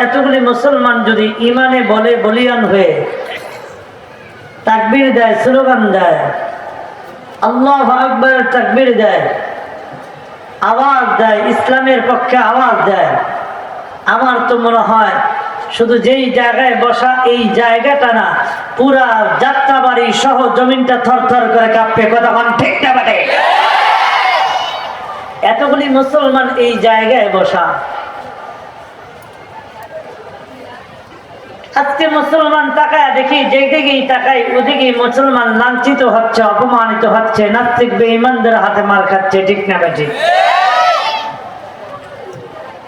এতগুলি মুসলমান যদি ইমানে বলে বলিয়ান হয়ে তাকবীর দেয়, স্লোগান দেয়, আল্লাহু আকবার তাকবীর দেয়, আওয়াজ দেয়, ইসলামের পক্ষে আওয়াজ দেয়, আমার তো মনে হয় শুধু যেই জায়গায় বসা এই জায়গাটা না, পুরা যাত্রাবাড়ি সহ জমিনটা থরথর করে কাঁপবে। কথা বলেন ঠিক না বাটে? এতগুলি মুসলমান এই জায়গায় বসা, আজকে মুসলমান তাকায় দেখি, যেদিকেই তাকাই ওদিকেই মুসলমান লাঞ্ছিত হচ্ছে, অপমানিত হচ্ছে, নাস্তিক বেঈমানদের হাতে মার খাচ্ছে। ঠিক না বেঠি?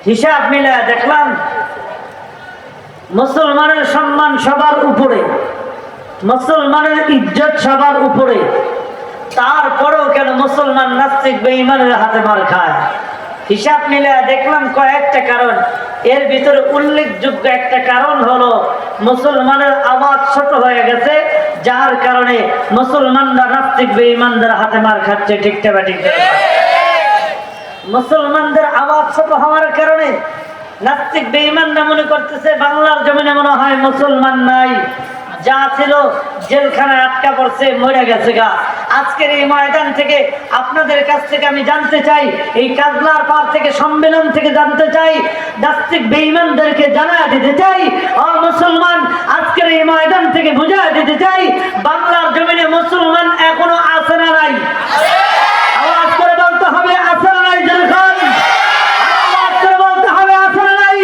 হিসাব মিলায় দেখলাম মুসলমানের সম্মান সবার উপরে, মুসলমানের ইজ্জত সবার উপরে, তারপরেও কেন মুসলমান নাস্তিক বেঈমানের হাতে মার খায়? হিসাব মিলায় দেখলাম কয়েকটা কারণ। এর ভিতরে উল্লেখযোগ্য একটা কারণ হলো মুসলমানের আওয়াজ ছোট হয়ে গেছে, যার কারণে মুসলমানরা নাস্তিক বেঈমানদের হাতে মার খাচ্ছে। ঠিক না ঠিক? মুসলমানদের আওয়াজ ছোট হওয়ার কারণে নাস্তিক বেঈমানরা মনে করতেছে বাংলার জমিনে মনে হয় মুসলমান নাই, যা ছিল জেলখানায় আটকা পড়ছে, মরে গেছে গা। আজকের এই ময়দান থেকে আপনাদের কাছ থেকে আমি জানতে চাই, এই কাজলার পার থেকে সম্মেলন থেকে জানতে চাই, নাস্তিক বেঈমানদেরকে জানায় দিতে চাই, ও মুসলমান, আজকের এই ময়দান থেকে বুঝায় দিতে চাই, বাংলার জমিনে মুসলমান এখনো আছে না নাই? আওয়াজ করে বলতে হবে আছে না নাই? জেলখান আওয়াজ করে বলতে হবে আছে না নাই?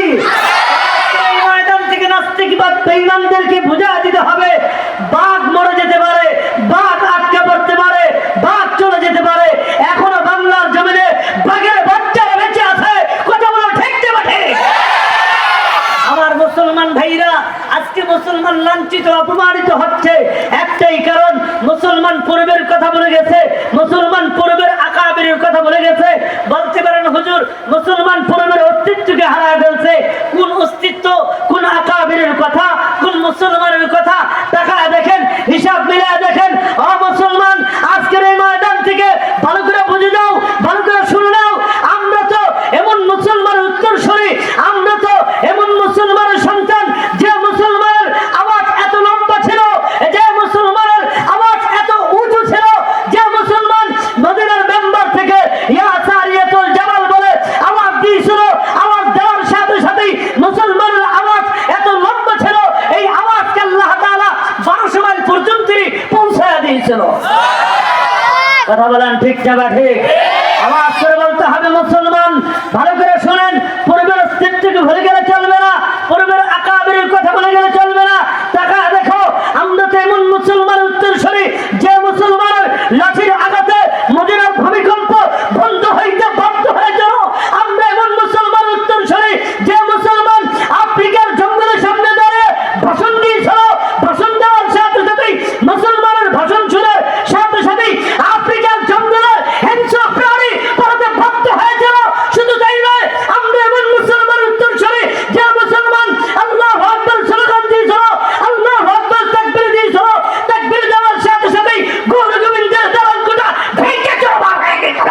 এই ময়দান থেকে নাস্তিকবাদ বেঈমানদেরকে বুঝায় দিতে হবে, বাঘ মরে যেতে পারে, বাঘ আটকা পড়তে পারে, বাঘ চলে যেতে পারে, এখনো বাংলার জমিনে বাঘের বাচ্চারা বেঁচে আছে। কথা বলো ঠিক না বাটে? আমার মুসলমান ভাইরা, আজকে মুসলমান লাঞ্ছিত অপমানিত হচ্ছে একটাই কারণ, মুসলমান পূর্বের কথা বলে গেছে, মুসলমান পূর্বের আকাবিরের কথা বলে গেছে। বলতে পারেন হুজুর, মুসলমান পূর্বের অস্তিত্বকে হারায় ফেলছে। কোন অস্তিত্ব, কোন আকাবিরের কথা, কোন মুসলমানের কথা? তাকায় দেখেন, হিসাব মিলায় দেখেন। ও মুসলমান, আজকের এই ময়দান থেকে ভালো করে বুঝে নাও, ভালো করে শুনে নাও, আমরা তো এমন মুসলমানের উত্তরসূরি, আমরা তো এমন মুসলমানের সন্তান, যে মুসলমানের আওয়াজ এত লম্বা ছিল, যে মুসলমানের আওয়াজ এত উঁচু ছিল, যে মুসলমান মদিনার মেম্বার থেকে ইয়া সারিয়াতুল জামাল বলে আওয়াজ দিয়েছিল, আওয়াজ দেওয়ার সাথে সাথেই মুসলমানের আওয়াজ এত লম্বা ছিল, এই আওয়াজকে আল্লাহ তাআলা 1200 মাইল পর্যন্ত পৌঁছায় দিয়েছিল। কথা বলেন ঠিক না ঠিক? আওয়াজ করে বলতে হবে মুসলমান, ভালো করে শোনেন, পূর্বের অস্তিত্বকে ভুলে গেলে চলবে না, পূর্বের আকাবিরের কথা বলে গেলে চলবে না। টাকা দেখো, আমরা তো এমন মুসলমান উত্তরসূরি, যে মুসলমানের লাঠির আঘাতে মদিনার ভূমিকম্প বন্ধ হইতে বাধ্য হয়েছিল। আমরা এমন মুসলমান উত্তরসূরি, যে মুসলমান আফ্রিকার জঙ্গলের সামনে দাঁড়িয়ে ভাষণ দিয়েছিল, ভাষণ দেওয়ার সাথে সাথেই মুসলমানের ভাষণ শোনার সাথে সাথেই আফ্রিকার জঙ্গলের হিংস্র প্রাণী পড়তে বাধ্য হয়েছিল। শুধু তাই নয়, আমরা এমন মুসলমান উত্তরসূরি, যে মুসলমান আল্লাহু আকবার স্লোগান দিয়েছিল, আল্লাহু আকবার তাকবীর দিয়েছিল, তাকবীর দেওয়ার সাথে সাথেই গৌর গোবিন্দের দেওয়ালটা ভেঙে চড়া হয়ে গেছিল।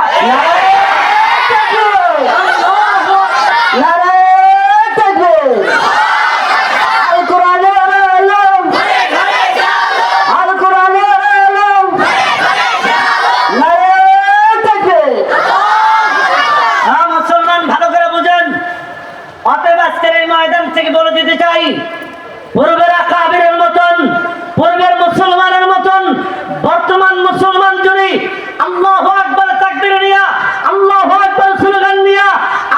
থেকে বলে দিতে চাই, পূর্বের আকাবিরের মতন, পূর্বের মুসলমানের মতন বর্তমান মুসলমান যদি আল্লাহু আকবার তাকবীর নিয়া, আল্লাহু আকবার স্লোগান নিয়া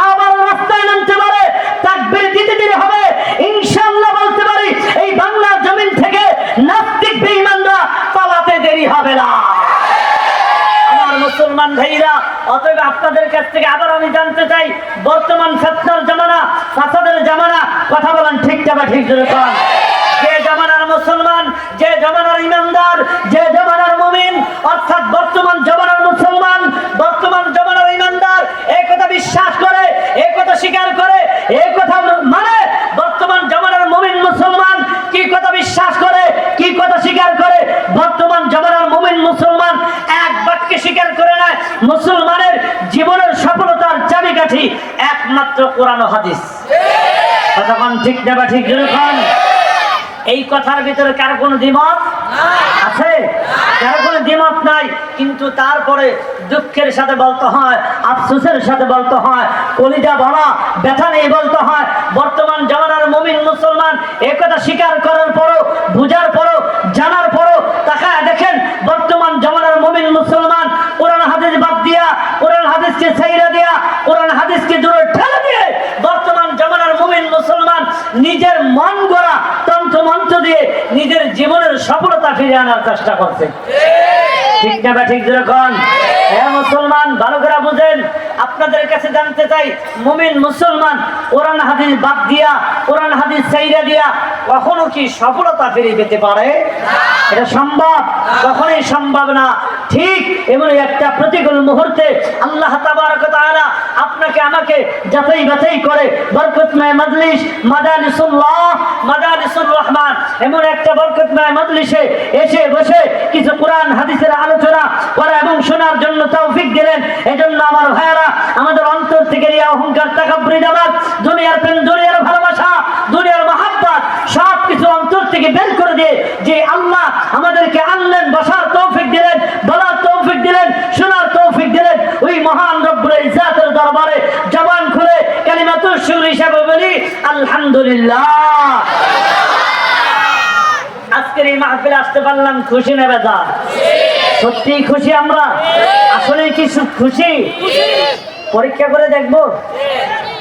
আবার রাস্তায় নামতে পারে, তাকবীর দিতে দিতে হবে, ইনশাআল্লাহ বলতে পারি এই বাংলার জমিন থেকে নাস্তিক বেঈমানরা পালাতে দেরি হবে না। মুসলমান ভাইরা, অতএব আপনাদের কাছ থেকে আবার আমি জানতে চাই, বর্তমান ফিতনার জামানা, ফাসাদের জামানা, কথা বলেন ঠিক না ঠিক? যে জামানার মুসলমান, যে জামানার ইমানদার, যে জামানার মুমিন, অর্থাৎ বর্তমান জামানার মুসলমান, বর্তমান জামানার ইমানদার এই কথা বিশ্বাস করে, এই কথা স্বীকার করে, এই কথা মানে, বর্তমান জামানার মুমিন মুসলমান কি কথা বিশ্বাস করে, কি কথা স্বীকার করে? বর্তমান জামানার মুমিন মুসলমান এক বাক্যে স্বীকার করে না, মুসলমানের জীবনের সফলতার চাবিকাঠি একমাত্র কোরআন ও হাদিস। তখন ঠিক না বা ঠিক যখন এই কথার ভিতরে কার কোনো দ্বিমত আছে? কার কোনো দ্বিমত নাই। কিন্তু তারপরে দুঃখের সাথে বলতে হয়, আফসোসের সাথে বলতে হয়, কলিজা ভরা ব্যথা নিয়ে বলতে হয়, বর্তমান জামানার মুমিন মুসলমান একথা স্বীকার করার পরও, বুঝার পরও, জানার পরও তাকায় দেখেন বর্তমান জামানার মুমিন মুসলমান কোরআন হাদিস বাদ দিয়া, কোরআন হাদিসকে ছাইরা দিয়া, কোরআন হাদিসকে দূরে ঠেলে দিয়ে বর্তমান জামানার মুমিন মুসলমান নিজের মন গড়া তন্ত্র মন্ত্র দিয়ে নিজের জীবনের সফলতা ফিরিয়ে আনার চেষ্টা করছে। ঠিক না বা ঠিক যখন? হ্যাঁ মুসলমান, ভালো করে বুঝেন। আপনাদের কাছে জানতে চাই, মুমিন মুসলমান কোরআন হাদিস বাদ দিয়া, কোরআন হাদিস ছাইরা দিয়া কখনো কি সফলতা ফিরিয়ে পেতে পারে? এটা সম্ভব? কখনোই সম্ভব না। ঠিক এমন একটা প্রতিকূল মুহূর্তে আল্লাহ তাবারক ওয়া তাআলা আপনাকে আমাকে যাচাই বাছাই করে বরকতময় মজলিস মাদারিসুল্লাহ, মাদারিসুর রহমান এমন একটা বরকতময় মজলিসে এসে বসে কিছু কোরআন হাদিসের আলোচনা করা এবং শোনার জন্য তৌফিক দিলেন। এজন্য আমার ভাইয়েরা, আমাদের অন্তর থেকে রিয়া অহংকার তাকাব্বুরি দাবাত, দুনিয়ার প্রেম, দুনিয়ার ভালোবাসা, দুনিয়ার মহাব্বত সব কিছু অন্তর থেকে বের করে দিয়ে যে আল্লাহ আমাদেরকে আনলেন, বসার তৌফিক দিলেন, বলার তৌফিক দিলেন, শোনার তৌফিক দিলেন, ওই মহান রব্বুল ইজ্জাতের দরবারে জবান খুলে কালিমাতুশ শুকর হিসাবে বলি আলহামদুলিল্লাহ। আজকের এই মাহফিলে আসতে পারলাম, খুশি না বেজার? সত্যি খুশি আমরা? আসলে কি খুশি? পরীক্ষা করে দেখবো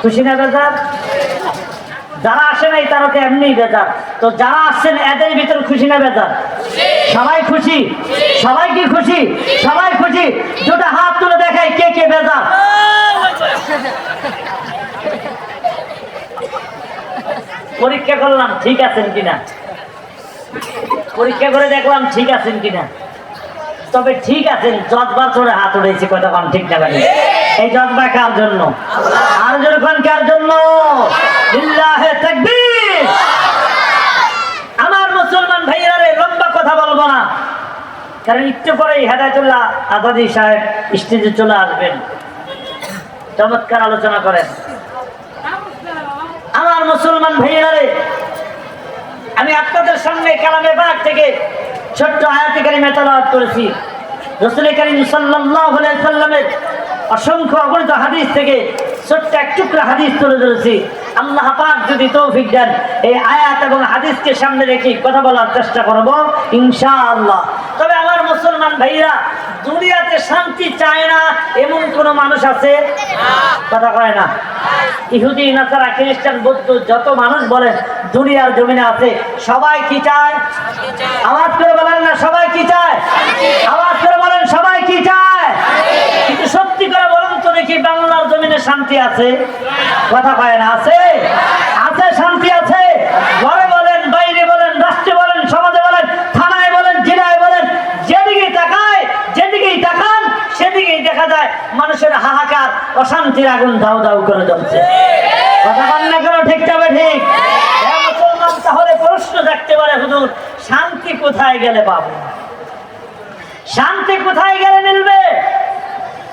খুশি না বেজার? যারা আসে নাই তারা তো এমনি বেজার, তো যারা আসছেন এদের ভিতরে খুশি না বেজার? সবাই খুশি? সবাই কি খুশি? সবাই খুশি। দুটো হাত তুলে দেখাই কে কে বেজার। পরীক্ষা করলাম ঠিক আছেন কিনা, পরীক্ষা করে দেখলাম ঠিক আছেন কিনা। তবে ঠিক আছেন যতবার চড়ে হাত উঠেছি, কথা কোন ঠিক না? এই যতবার কার জন্য? আর যখন কার জন্য? লিল্লাহে তাকবীর। আমার মুসলমান ভাইয়েরা, লম্বা কথা বলবো না, কারণ একটু পরেই হেদায়েতুল্লাহ আজাদী সাহেব স্টেজে চলে আসবেন, চমৎকার আলোচনা করেন। আমার মুসলমান ভাইয়েরা, আমি আপনাদের সামনে কালামে পাক থেকে ছোট্ট আয়াতে কারিমা তেলাওয়াত করেছি। রাসূল করিম সাল্লাল্লাহু আলাইহি সাল্লামের অসংখ্য অগণিত হাদিস থেকে ছোট্ট এক টুকরা হাদিস তুলে ধরেছি। আল্লাহ পাক যদি তৌফিক দেন, এই আয়াত এবং হাদিসকে সামনে রেখে কথা বলার চেষ্টা করব ইনশাআল্লাহ। তবে আমার মুসলমান ভাইরা, দুনিয়াতে শান্তি চায় না এমন কোন মানুষ আছে? কথা কয় না। ইহুদি, নাসারা, খ্রিস্টান, বৌদ্ধ যত মানুষ বলেন দুনিয়ার জমিনে আছে, সবাই কি চায়? আওয়াজ করে বলেন না, সবাই কি চায়? আওয়াজ করে বলেন, সবাই কি চায়? কিন্তু সত্যি করে বলুন তো দেখি, বাংলার জমিনে শান্তি আছে? কথা কয় না। আছে? আছে, শান্তি আছে। ঘরে বলেন, বাইরে বলেন, রাষ্ট্রে বলেন, সমাজে বলেন, থানায় বলেন, জেলায় বলেন, যেদিকেই তাকায়, যেদিকেই তাকান সেদিকেই দেখা যায় মানুষের হাহাকার, অশান্তির আগুন দাউ দাউ করে জ্বলছে। কথা বল না কেন? ঠিক যাবে ঠিক? মুসলমান, তাহলে প্রশ্ন থাকতে পারে, হুজুর শান্তি কোথায় গেলে পাবো? শান্তি কোথায় গেলে মিলবে?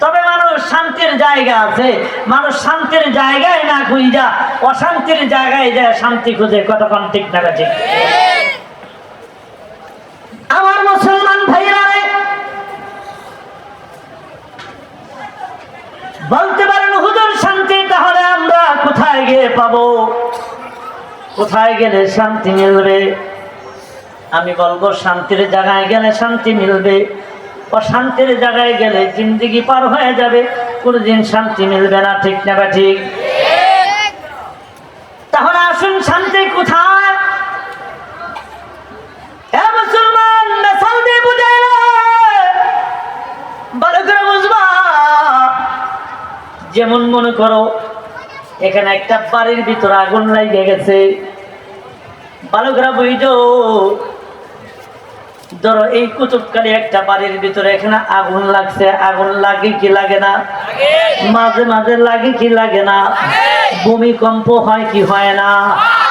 তবে মানুষ শান্তির জায়গা আছে, মানুষ শান্তির জায়গায় না খুঁজা অশান্তির জায়গায় যায় শান্তি খুঁজে। কতক্ষণ ঠিক না ঠিক? আমার মুসলমান ভাইরা, বলতে পারেন হুজুর শান্তি তাহলে আমরা কোথায় গিয়ে পাবো? কোথায় গেলে শান্তি মিলবে? আমি বলবো শান্তির জায়গায় গেলে শান্তি মিলবে, অশান্তির জায়গায় গেলে জিন্দেগি পার হয়ে যাবে, কোনদিন শান্তি মিলবে না। ঠিক না বা ঠিক? তাহলে আসুন শান্তি কোথায়? মুসলমান, মেসাল দিয়ে বুঝাইলে ভালো করে বুঝবা। যেমন মনে করো এখানে একটা বাড়ির ভিতরে আগুন লেগে গেছে, ভালো করে বুঝো। ধরো এই কুতুবখালী একটা বাড়ির ভিতরে এখানে আগুন লাগছে, আগুন লাগে কি লাগে না? মাঝে মাঝে লাগে কি লাগে না? ভূমিকম্প হয় কি হয় না?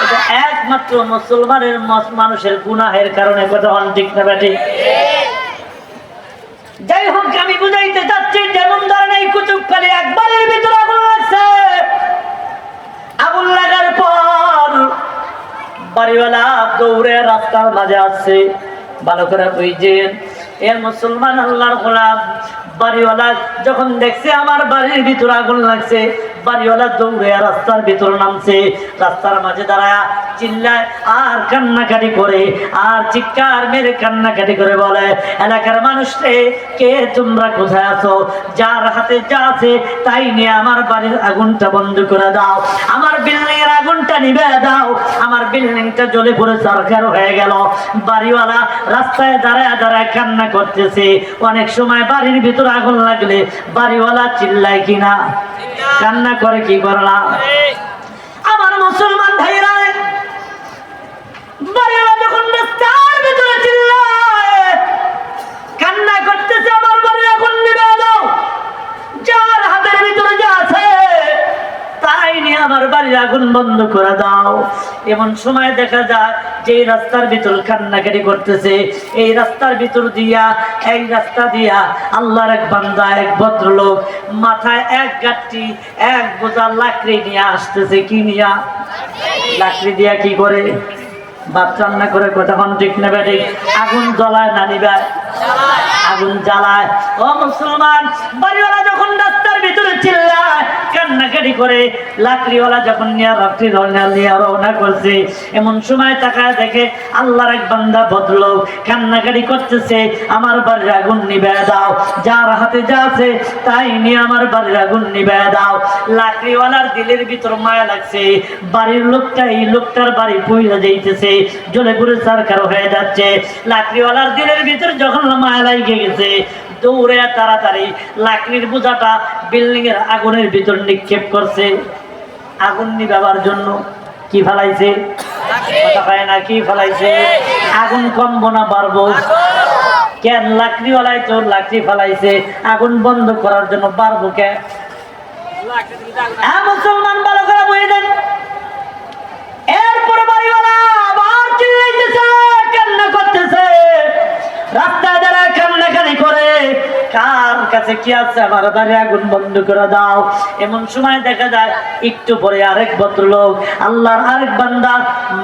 এটা একমাত্র মুসলমানের মানুষের গুনাহের কারণে। কথা ঠিক না ঠিক? যাই হোক, আমি বুঝাইতে চাচ্ছি, যেমন ধরেন এই কুতুবখালী এক বাড়ির ভিতরে আগুন লাগছে, আগুন লাগার পর বাড়িওয়ালা দৌড়ে রাস্তার মাঝে আসছে। ভালো করে বুঝছেন, এ মুসলমান আল্লাহর গোলাম, বাড়িওয়ালা যখন দেখছে আমার বাড়ির ভিতর আগুন লাগছে, বাড়িওয়ালা দৌড়ে রাস্তার ভিতর নামছে। রাস্তার মাঝে দাঁড়ায় চিল্লায় আর কান্নাকাটি করে, আর চিৎকার মেরে কান্নাকাটি করে বলে, এলাকার মানুষরে, কে তোমরা কোথায় আছো? যার হাতে যা আছে তাই নিয়ে আমার বাড়ির আগুনটা বন্ধ করে দাও, আমার বিল্ডিং এর আগুনটা নিভে দাও, আমার বিল্ডিংটা জ্বলে পুরো সরকার হয়ে গেল। বাড়িওয়ালা রাস্তায় দাঁড়ায় দাঁড়ায় কান্না করতেছে। অনেক সময় বাড়ির ভিতর আগুন লাগলে বাড়িওয়ালা চিল্লায় কিনা, কান্না করে কি করলাম? আমার মুসলমান ভাইরা, বাড়িওয়ালা যখন রাস্তার ভিতরে চিল্লায় কান্না করতেছে, আমার বাড়ির আগুন নিভে দাও, যার হাতের ভিতরে যা আছে তাই নিয়ে আমার বাড়ির আগুন বন্ধ করে দাও। এমন সময় দেখা যায় যে রাস্তার ভিতর কান্নাকাটি করতেছে, এই রাস্তার ভিতর দিয়া, এই রাস্তা দিয়া আল্লাহর এক বান্দা, এক ভদ্রলোক মাথায় এক গাঁটটি এক বোঝা লাকড়ি নিয়ে আসতেছে। কি নিয়া? লাকড়ি দিয়া কি করে? ভাত রান্না করে। কতক্ষণ ঠিক নেবে? ঠিক। আগুন জ্বলায় না নিবে? আগুন জ্বালায়। ও মুসলমান, বাড়িওয়ালা যখন রাস্তার ভিতরে চিল্লায় কান্নাকাটি করে, লাকড়িওয়ালা যখন নিয়ে রওনা করছে, এমন সময় তাকায় দেখে আল্লাহর এক বান্দা ভদ্রলোক কান্নাকাটি করতেছে, আমার বাড়ির আগুন নিভে দাও, যার হাতে যা আছে তাই নিয়ে আমার বাড়ির আগুন নিভে দাও। লাকড়িওয়ালার দিলের ভিতর মায়া লাগছে, বাড়ির লোকটা, এই লোকটার বাড়ি পুড়ে যাইতেছে, জ্বলে পুড়ে সরকার হয়ে যাচ্ছে। লাকড়িওয়ালার দিলের ভিতর যখন মায়া লাগে গেছে, দৌড়ে তাড়াতাড়ি লাকড়ির বোঝাটা বিল্ডিং এর আগুনের ভিতর নিক্ষেপ করছে। আগুন নিভাবার জন্য কি ফেলাইছে? কথা হয় না, কি ফেলাইছে? আগুন কমবো না বাড়বো? কেন? লাকড়িওয়ালাই তো লাকড়ি ফেলাইছে, আগুন বন্ধ করার জন্য বাড়বো কেন? মুসলমান ভালো করে বুঝে দেন। এরপরে বাড়িওয়ালা আবার চিল্লাইতেছে, কান্না করতেছে, রাস্তায় দাঁড়ায় কান্নাকাটি করে, কার কাছে কি আছে? আমার বাড়ি আগুন বন্ধ করে দাও। এমন সময় দেখা যায় একটু পরে আরেক ভদ্রলোক, আল্লাহর আরেক বান্দা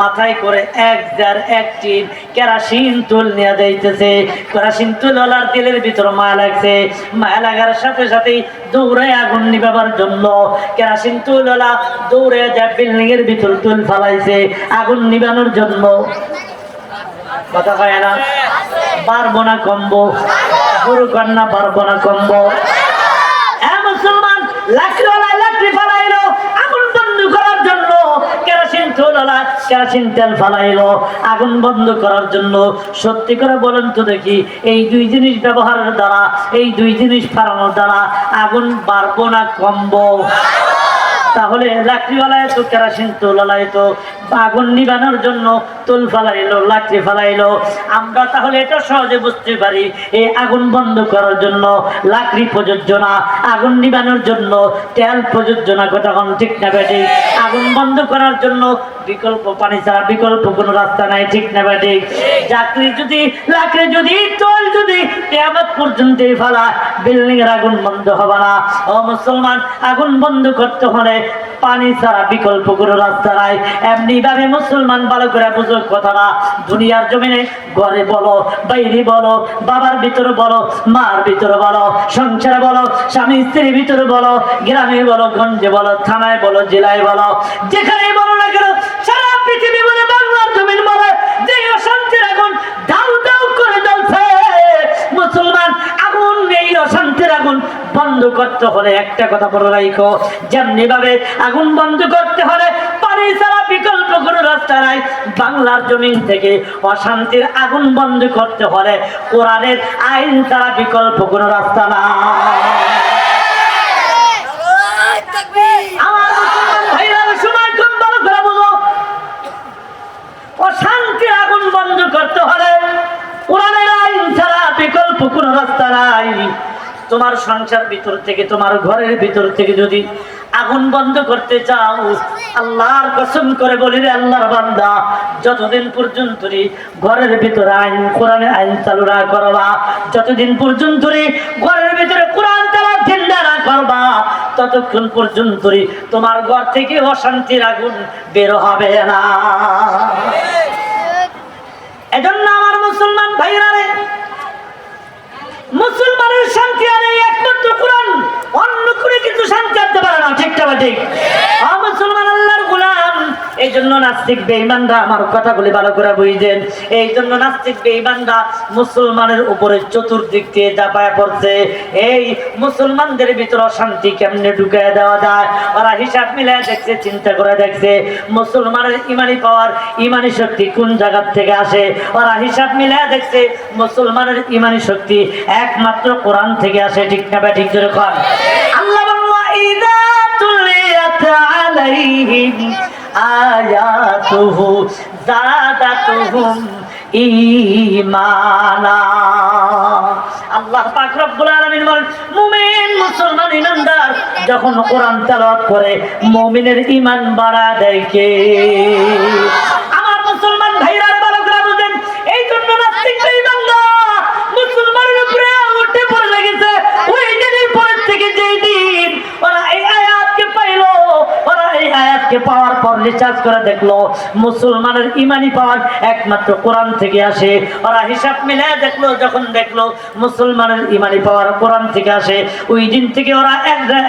মাথায় করে এক জার এক টিন কেরাসিন তুল নিয়ে যাইতেছে। কেরাসিন তুলওয়ালার দিলের ভিতর মায়া লাগছে, মায়া লাগার সাথে সাথেই দৌড়ে আগুন নিভাবার জন্য কেরাসিন তুলওয়ালা দৌড়ে যায় বিল্ডিং এর ভিতর তুল ফালাইছে আগুন নিভানোর জন্য। কথা হয় না? পারবো না কমবো? গুরু কন্যা পারবো না কমবো? মুসলমান, লাকড়িওয়ালা লাকড়ি ফালাইলো আগুন বন্ধ করার জন্য, কেরাসিন তুলওয়ালা কেরাসিন তেল ফালাইলো আগুন বন্ধ করার জন্য। সত্যি করে বলেন তো দেখি, এই দুই জিনিস ব্যবহারের দ্বারা, এই দুই জিনিস ফালানোর দ্বারা আগুন বাড়বো না কমবো? তাহলে লাকড়িওয়ালায় তো কেরাসিন তুলওয়ালায় তো আগুন নিবানোর জন্য তুল ফালাইলো, লাকড়ি ফালাইলো। আমরা তাহলে এটা সহজে বুঝতে পারি, এই আগুন বন্ধ করার জন্য লাকড়ি প্রযোজ্য না, আগুন নিবানোর জন্য তেল প্রযোজ্য না। কতক্ষণ ঠিক না বেঠিক? আগুন বন্ধ করার জন্য বিকল্প পানি ছাড়া বিকল্প কোনো রাস্তা নাই। ঠিক না বেঠিক? চাকরি যদি, লাকড়ি যদি, তল যদি কিয়ামত পর্যন্ত ফালা, বিল্ডিং এর আগুন বন্ধ হবে না। ও মুসলমান, আগুন বন্ধ করতে হলে পানি ছাড়া বিকল্প কোনো রাস্তা নাই। এমনি ভাবে মুসলমান ভালো করে বুঝুক কথাটা, দুনিয়ার জমিনে ঘরে বলো, বাইরে বলো, বাবার ভিতরে বলো, মার ভিতরে বলো, সংসারে বলো, স্বামী স্ত্রীর ভিতরে বলো, গ্রামে বলো, গঞ্জে বলো, থানায় বলো, জেলায় বলো, যেখানে বলো না কেন, সারা পৃথিবী বলে, বাংলার জমিন বলে, যে অশান্তির আগুন দাউ দাউ করে জ্বলছে, মুসলমান আগুন, এই অশান্তির আগুন বন্ধ করতে হলে একটা কথা বলে রাখো, যেমনি ভাবে আগুন বন্ধ করতে হলে পানি ছাড়া বিকল্প কোনো রাস্তা নাই। বাংলার জমিন থেকে অশান্তির আগুন বন্ধ করতে হলে কোরআনের আইন ছাড়া বিকল্প কোনো রাস্তা নাই। আমার মুসলমান ভাইরা, সময় খুব ভালো করে বুঝো, অশান্তির আগুন বন্ধ করতে হলে কোরআনের আইন ছাড়া বিকল্প কোনো রাস্তা নাই। তোমার সংসার ভিতর থেকে, তোমার ঘরের ভিতর থেকে যদি আগুন বন্ধ করতে চাও, আল্লাহর কসম করে বলি রে আল্লাহর বান্দা, যতদিন পর্যন্ত ঘরের ভিতরে আইন, কোরআনের আইন চালু না করবা, যতদিন পর্যন্ত ঘরের ভিতরে কোরআন তেলাওয়াত জিন্দা না করবা, ততক্ষণ পর্যন্ত তোমার ঘর থেকে অশান্তির আগুন বের হবে না। ভাইরা রে, মুসলমানের শান্তি আনে একমাত্র কোরআন, অন্য করে কিছু শান্তি আনতে পারে না। ঠিক না ঠিক? মুসলমান আল্লাহর গোলাম। এই জন্য নাস্তিক বেঈমানরা, আমার কথাগুলি ভালো করে বুঝেন, এই জন্য নাস্তিক বেঈমানরা মুসলমানের উপরে চতুর্দিক দিয়ে চাপায় পড়ছে। এই মুসলমানদের ভিতরে অশান্তি কেমনে ঢুকায় দেওয়া যায়, ওরা হিসাব মিলায় দেখছে, চিন্তা করে দেখছে মুসলমানের ইমানি পাওয়ার, ইমানি শক্তি কোন জায়গা থেকে আসে। ওরা হিসাব মিলায় দেখছে মুসলমানের ইমানি শক্তি একমাত্র কোরআন থেকে আসে। ঠিক না ভাই? ঠিক জোরে কর। আল্লাহ বলল ইদা তুলিয়াত আলাইহিম আয়াতুহু যাদাতুহুম ঈমানা। আল্লাহ পাক রব্বুল আলামিন বলেন, মুমিন মুসলমান ইমানদার যখন কোরআন তেলাওয়াত করে মুমিনের ঈমান বাড়া দেয় কে? আমার মুসলমান ভাইরা ভালো করে বুঝেন, এই জন্য নাস্তিক বেঈমানরা মুসলমানের উপরে উঠে পড়ে লেগেছে। ওই দিনের পর থেকে যেই দিন ওরা এই আয়াতকে পাইলো, ওরা এই আয়াতকে পাওয়ার পর রিসার্চ করে দেখলো মুসলমানের ইমানি পাওয়ার একমাত্র কোরআন থেকে আসে। ওরা হিসাব মিলায় দেখলো, যখন দেখলো মুসলমানের ইমানি পাওয়ার কোরআন থেকে আসে, ওই দিন থেকে ওরা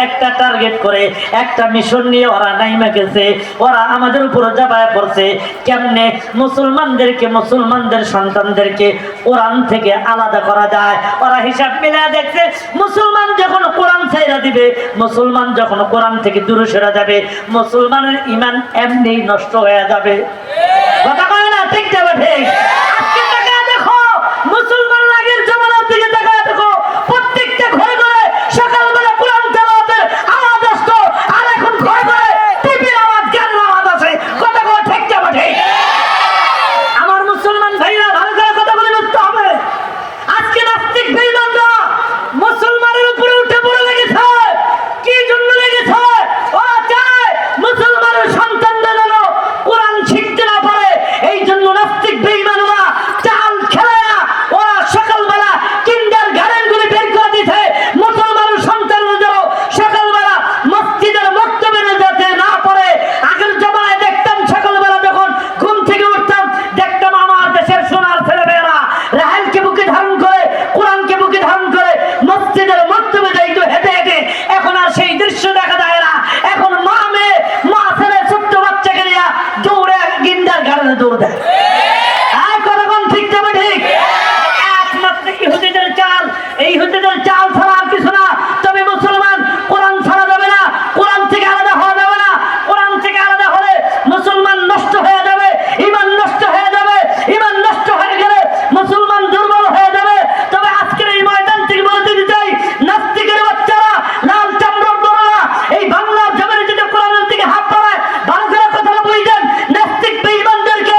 একটা টার্গেট করে একটা মিশন নিয়ে ওরা নাইমা গেছে। ওরা আমাদের উপরে চাপায় পড়ছে কেমনে মুসলমানদেরকে, মুসলমানদের সন্তানদেরকে কোরআন থেকে আলাদা করা যায়। ওরা হিসাব মিলায় দেখছে মুসলমান যখন কোরআন ছেড়ে দিবে, মুসলমান যখন কোরআন থেকে দূরে সরে যাবে, মুসলমানের ইমান এমনি নষ্ট হয়ে যাবে। কথা বলে না? ঠিক যাবে? ঠিক। আজকে তাকায় দেখো, মুসলমান আগের জমানার দিকে তাকায় দেখো, প্রত্যেকটা ঘরে ঘরে সকালবেলা কোরআন তেলাওয়াতের আওয়াজ আসতো, আর এখন ঘরে ঘরে টিভির আওয়াজ, গানের আওয়াজ আছে। কথা বলে ঠিক যাবে? ঠিক। আমার মুসলমান ভাইরা ভালো করে কথা বলে বুঝতে হবে। আজকে নাস্তিক বেঈমানরা মুসলমানের উপরে উঠে পড়ে লেগেছে। কি জন্য লেগেছে? ওরা চায় মুসলমানের সন্তানরা যেন কোরআন শিখতে না পারে। এই জন্য নাস্তিক বেঈমানরা চাল খেলায়া ওরা সকালবেলা কিন্ডার গার্ডেন গুলি বের করে দিতে, মুসলমানের সন্তানরা যেন সকালবেলা মসজিদের মক্তবে যেতে না পারে। আগের জমানায় দেখতাম সকালবেলা যখন ঘুম থেকে উঠতাম, দেখতাম আমার দেশের সোনার ছেলেমেয়েরা রাহেলকে বুকে ধারণ করে, কোরআনকে বুকে ধারণ করে মসজিদের মক্তবে যাইতো হেঁটে হেঁটে। এখন আর সেই দৃশ্য দেখা যায় না। এখন মা মেয়ে, মা ছেলে ছোট্ট বাচ্চাকে নিয়ে দৌড়ে গিন্ডার গার্ডেনে দৌড় দেয়। আর কথা কোন ঠিক যাবে? ঠিক। একমাত্র ইহুদিদের চাল, এই ইহুদিদের চাল ছাড়া আর কিছু না। তবে মুসলমান কোরআন ছাড়া যাবে না, কোরআন থেকে আলাদা হওয়া যাবে না। কোরআন থেকে আলাদা হলে মুসলমান নষ্ট হয়ে যাবে, ইমান নষ্ট হয়ে যাবে। ইমান নষ্ট হয়ে গেলে মুসলমান দুর্বল হয়ে যাবে। তবে আজকের এই ময়দান থেকে বলে দিতে চাই, নাস্তিকের বাচ্চারা, লাল চামড়ার দোররা এই বাংলার জমিনে যদি কোরআনের দিকে হাত বাড়ায়, ভালো করে কথাটা বুঝবেন, নাস্তিক বেঈমানদেরকে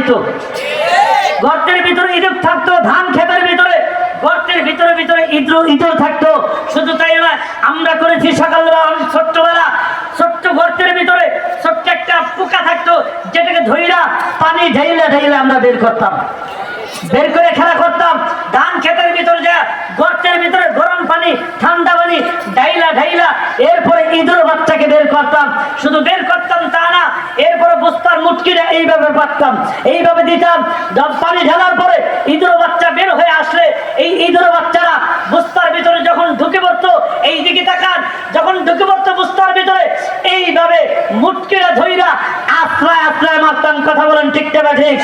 দিত, গর্তের ভিতরে ইঁদুর থাকতো, ধান ক্ষেতের ভিতরে গর্তের ভিতরে ভিতরে ইঁদুর থাকতো। শুধু তাই নয়, আমরা করেছি সকালবেলা ছোট্টবেলা ছোট্ট গর্তের ভিতরে ছোট্ট একটা পোকা থাকতো, যেটাকে ধইরা পানি ঢেইলা ঢেইলা আমরা বের করতাম, বের করে খেলা করতাম। ধান ক্ষেতের ভিতরে যা গর্তের ভিতরে গরম পানি ঠান্ডা পানি ঢাইলা ঢাইলা এরপরে ইঁদুর বাচ্চাকে বের করতাম। শুধু বের করতাম তা না, এরপরে বস্তার মুটকিটা এইভাবে পাততাম, এইভাবে দিতাম। পানি ঢালার পরে ইঁদুর বাচ্চা বের হয়ে আসলে এই ইঁদুর বাচ্চারা বস্তার ভিতরে যখন ঢুকে পড়তো, এই দিকে তাকান, যখন ঢুকে পড়তো বস্তার ভিতরে এইভাবে মুটকিটা ধইরা আশ্রয় আশ্রয় মারতাম। কথা বলেন ঠিক না ঠিক?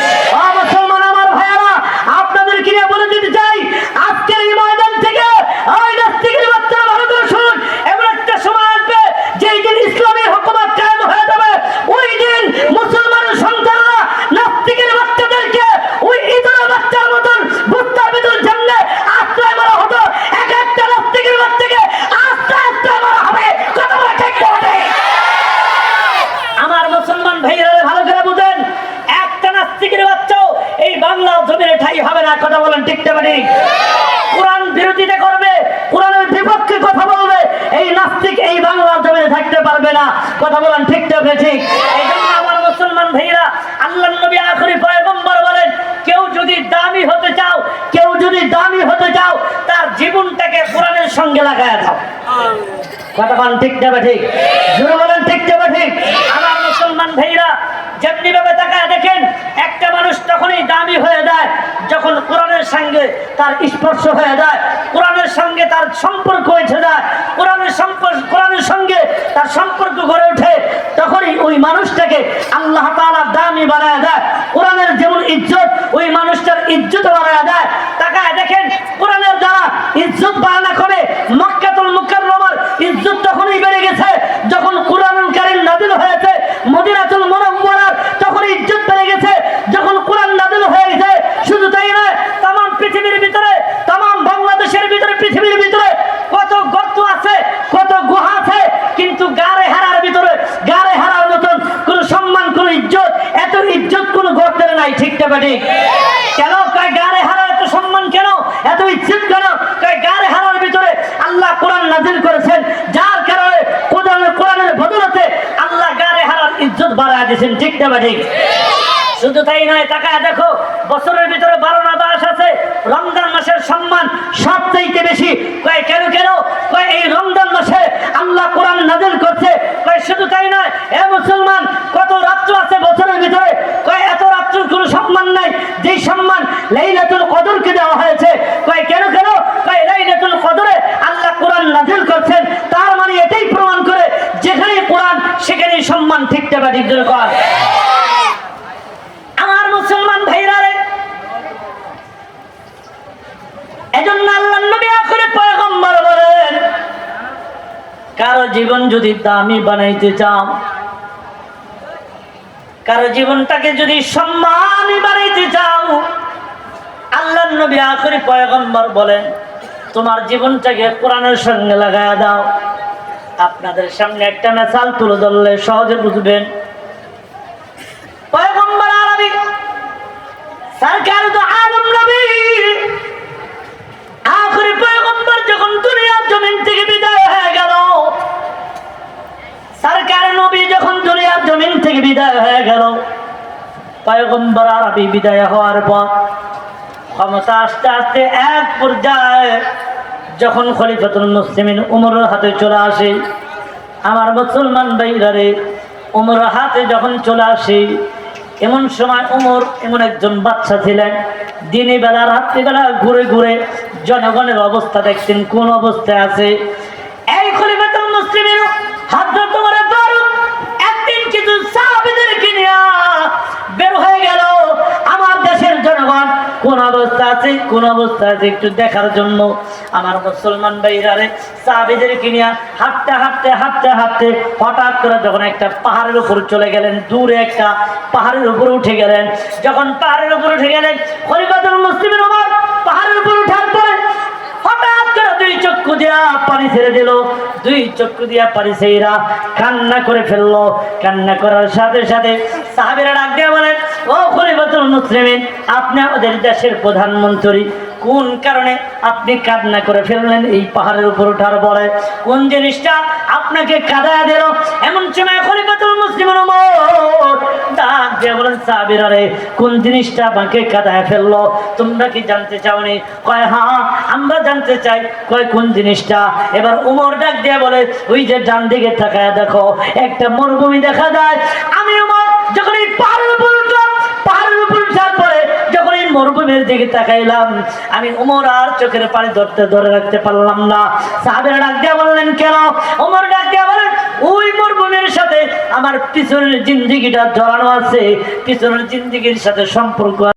মুসলমান আমার ভাইয়ারা, আপনাদের কি বলে দিতে চাই, আজকের এই ময়দান থেকে ওই নাস্তিকের বাচ্চারা ভালো করে শুনুন, এমন একটা সময় আসবে যেই দিন ইসলামের হুকুমত কায়েম হয়ে যাবে, ওই দিন মুসলমানের সন্তানরা নাস্তিকের বাচ্চাদেরকে ওই ইঁদুরের বাচ্চার মতন বস্তার ভিতর জানলে আশ্রয় মারা হতো। এক একটা নাস্তিকের বাচ্চাকে আস্তে আস্তে মারা হবে। কথা বলে ঠিক হবে? আমার মুসলমান ভাইয়েরা ভালো করে বুঝেন, একটা নাস্তিকের বাচ্চাও এই বাংলা জমিনে ঠাই হবে না। কথা বলেন ঠিক না ঠিক? কোরআন বিরোধিতা করবে, কোরআনের বিপক্ষে কথা বলবে, এই নাস্তিক এই বাংলা জমিনে থাকতে পারবে না। কথা বলেন ঠিক না ঠিক? এই জন্য আমার মুসলমান ভাইয়েরা, আল্লাহর নবী আখেরি পয়গম্বর বলেন, কেউ যদি দামি হতে চাও, কেউ যদি দামি হতে চাও, তার জীবনটাকে কোরআনের সঙ্গে লাগায় দাও। কথা বলেন ঠিক না ঠিক? জোরে বলেন ঠিক না ঠিক? আমার মুসলমান ভাইয়েরা, যেমনি ভাবে তাকায় দেখেন, একটা মানুষ তখনই দামি হয়ে যায় যখন কোরআনের সঙ্গে তার স্পর্শ হয়ে যায়, কোরআনের সঙ্গে তার সম্পর্ক হয়ে যায়, কোরআনের সঙ্গে তার সম্পর্ক গড়ে ওঠে, তখনই ওই মানুষটাকে আল্লাহ তাআলা দামি বানায় দেয়। কোরআনের যেমন ইজ্জত, ওই মানুষটার ইজ্জত বানায় দেয়। তাকায় দেখেন, কোরআনের দ্বারা ইজ্জত বাড়ানো করে মক্কাতুল মুকাররমার ইজ্জত তখনই বেড়ে গেছে যখন কোরআনুল কারীম নাযিল হয়েছে। মদিনাতুল মুনাওয়ারার তখন ইজ্জত বেড়ে গেছে যখন কোরআন নাযিল হয়ে গেছে। শুধু তাই নয়, তাম পৃথিবীর ভিতরে, তাম বাংলাদেশের ভিতরে, পৃথিবীর ভিতরে কত গর্ত আছে, কত গুহা আছে, কিন্তু গারে হারার ভিতরে গারে হারার মতন কোন সম্মান, কোন ইজ্জত, এত ইজ্জত কোন গর্তের নাই। ঠিক না ঠিক? কেন কয় গারে হারার এত সম্মান, কেন এত ইজ্জত, কেন কয় গারে হারার ভিতরে আল্লাহ কোরআন নাযিল করেছেন, যার কারণে কোরআনের বদৌলতে আল্লাহ গারে হারার ইজ্জত বাড়ায় দিয়েছেন। ঠিক না ঠিক? শুধু তাই নয়, তাকায় দেখো, বছরের ভিতরে 12টা মাস আছে, রমজান মাসের সম্মান সবচাইতে বেশি। কয় কেন কেন? কয় এই রমজান মাসে আল্লাহ কোরআন নাযিল করছে। কয় শুধু তাই নয়, এ মুসলমান, কত রাত্র আছে বছরের ভিতরে? কয় এত রাত্রের কোনো সম্মান নাই যেই সম্মান লাইলাতুল কদরকে দেওয়া হয়েছে। কয় কেন কেন? কয় লাইলাতুল কদরে আল্লাহ কোরআন নাযিল করছেন, তার মানে এটাই প্রমাণ করে যেখানে কোরআন সেখানেই সম্মান। ঠিক না ঠিক? আমার মুসলমান ভাইরা রে, এজন্য আল্লাহর নবী আখেরি পয়গম্বর বলেন, কারো জীবন যদি দামি বানাইতে চাও, কারো জীবনটাকে যদি সম্মানী বানাইতে চাও, আল্লাহর নবী আখেরি পয়গম্বর বলেন, তোমার জীবনটাকে কোরআনের সঙ্গে লাগায়া দাও। আপনাদের সামনে একটা মিসাল তুলে ধরলে সহজে বুঝবেন। পয়গম্বর আরবি সরকার তো আলম নবী আখেরি পয়গম্বর যখন দুনিয়ার জমিন থেকে বিদায় হয়ে গেল, সরকার নবী যখন দুনিয়ার জমিন থেকে বিদায় হয়ে গেল, পয়গম্বর আরবি বিদায় হওয়ার পর ক্ষমতা আস্তে আস্তে এক পর্যায়ে যখন খলিফাতুল মুসলিমিন উমরের হাতে চলে আসে, আমার মুসলমান ভাইরা রে, উমরের হাতে যখন চলে আসে, এমন সময় উমর এমন একজন বাচ্চা ছিলেন, দিনের বেলা রাত্রিবেলা ঘুরে ঘুরে জনগণের অবস্থা দেখতেন, কোন অবস্থায় আছে। এই খলিফাতুল মুসলিমিন হযরত ওমর ফারুক একদিন কিছু সাহাবীদেরকে নিয়ে বের হয়ে গেল আমার দেশের জনগণ কোন অবস্থা আছে, কোন অবস্থা আছে একটু দেখার জন্য। আমার মুসলমান ভাইরা রে, সাহাবীদেরকে নিয়ে হাঁটতে হাঁটতে হাঁটতে হাঁটতে হঠাৎ করে যখন একটা পাহাড়ের উপর চলে গেলেন, দূরে একটা পাহাড়ের উপর উঠে গেলেন। যখন পাহাড়ের উপর উঠে গেলেন, খলিফাতুল মুসলিমিন ওমর পাহাড়ের উপর উঠার পরে হঠাৎ করে দুই চক্ষু দিয়া পানি ছেড়ে দিল। দুই চক্ষু দিয়া পানি সেইরা কান্না করে ফেললো। কান্না করার সাথে সাথে সাহাবীরা ডাক দিয়ে বলেন, ও খলিফাতুল মুসলিমিন, আপনি আমাদের দেশের প্রধানমন্ত্রী, কোন কারণে আপনি কান্না করে ফেললেন এই পাহাড়ের উপর ওঠার পরে? কোন জিনিসটা আপনাকে কাঁদায় দিল? এমন সময় খলিফাতুল মুসলিমিন ওমর ডাক দিয়ে বলেন, সাহাবীরা রে, কোন জিনিসটা আমাকে কাঁদায় ফেললো? তোমরা কি জানতে চাওনি? কয় হ্যাঁ, আমরা জানতে চাই। কয় কোন জিনিসটা? এবার ওমর ডাক দিয়ে বলে, ওই যে ডান দিকে তাকায় দেখো, একটা মরুভূমি দেখা যায়। আমি ওমর যখন এই পাহাড়ের উপর উঠলাম, পাহাড়ের উপর উঠার পরে যখন এই মরুভূমির দিকে তাকাইলাম, আমি ওমর আর চোখের পানি ধরে রাখতে পারলাম না। সাহাবীরা ডাক দিয়ে বললেন, কেন? ওমর ডাক দিয়ে বলেন, ওই মরুভূমির সাথে আমার পিছনের জিন্দেগিটা জড়ানো আছে, পিছনের জিন্দেগির সাথে সম্পর্ক